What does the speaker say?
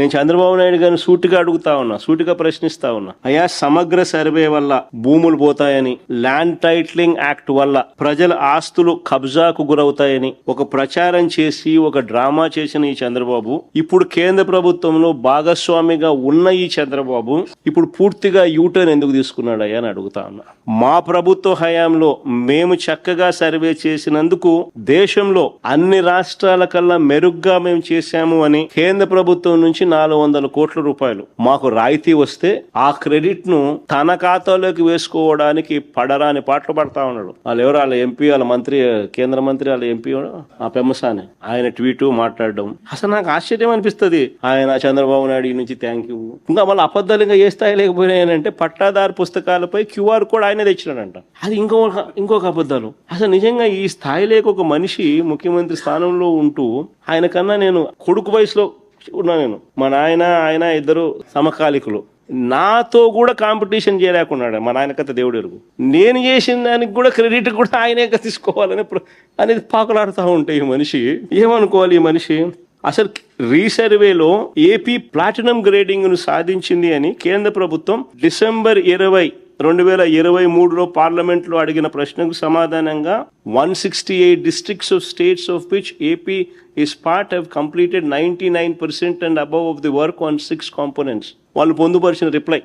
నేను చంద్రబాబు నాయుడు గారిని సూటిగా ప్రశ్నిస్తా ఉన్నా. అయ్యా, సమగ్ర సర్వే వల్ల భూములు పోతాయని, ల్యాండ్ టైటిలింగ్ యాక్ట్ వల్ల ప్రజల ఆస్తులు కబ్జాకు గురవుతాయని ఒక ప్రచారం చేసి ఒక డ్రామా చేసిన ఈ చంద్రబాబు, ఇప్పుడు కేంద్ర ప్రభుత్వంలో భాగస్వామిగా ఉన్న ఈ చంద్రబాబు ఇప్పుడు పూర్తిగా యూటర్న్ ఎందుకు తీసుకున్నాడయ్యా అని అడుగుతా ఉన్నా. మా ప్రభుత్వ హయాంలో మేము చక్కగా సర్వే చేసినందుకు దేశంలో అన్ని రాష్ట్రాల కల్లా మెరుగ్గా మేము చేశాము అని కేంద్ర ప్రభుత్వం నుంచి 400 కోట్ల రూపాయలు మాకు రాయితీ వస్తే ఆ క్రెడిట్ ను తన ఖాతాలోకి వేసుకోవడానికి పడరాని పాటలు పడతా ఉన్నాడు. వాళ్ళ ఎంపీ, వాళ్ళ మంత్రి, కేంద్ర మంత్రి, వాళ్ళ ఎంపీ ఆ పెమ్మసాని ఆయన ట్వీట్ మాట్లాడడం అసలు నాకు ఆశ్చర్యం అనిపిస్తుంది. ఆయన చంద్రబాబు నాయుడు నుంచి థ్యాంక్ యూ, ఇంకా మళ్ళీ అబద్ధాలు ఇంకా ఏ స్థాయి లేకపోయినాయంటే పట్టాదారు పుస్తకాలపై క్యూఆర్ కోడ్ ఆయనే తెచ్చినాడంట. అది ఇంకొక అబద్ధాలు. అసలు నిజంగా ఈ స్థాయి లేక ఒక మనిషి ముఖ్యమంత్రి స్థానంలో ఉంటూ, ఆయన కన్నా నేను కొడుకు వయసులో ఉన్నా, మా ఆయన ఇద్దరు సమకాలికులు, నాతో కూడా కాంపిటీషన్ చేయలేకున్నాడు. మా నాయన కథ దేవుడు ఎరుగు. నేను చేసిన దానికి కూడా క్రెడిట్ కూడా ఆయనే తీసుకోవాలని అనేది పాకులాడుతూ ఉంటే ఈ మనిషి ఏమనుకోవాలి? ఈ మనిషి అసలు రీసర్వేలో ఏపీ ప్లాటినం గ్రేడింగ్ ను సాధించింది అని కేంద్ర ప్రభుత్వం డిసెంబర్ 20, 2023లో పార్లమెంట్లో అడిగిన ప్రశ్నకు సమాధానంగా 168 districts of states of which AP is part have completed 99% and above of the work on 6 components. వాళ్ళు పొందుపరిచిన రిప్లై.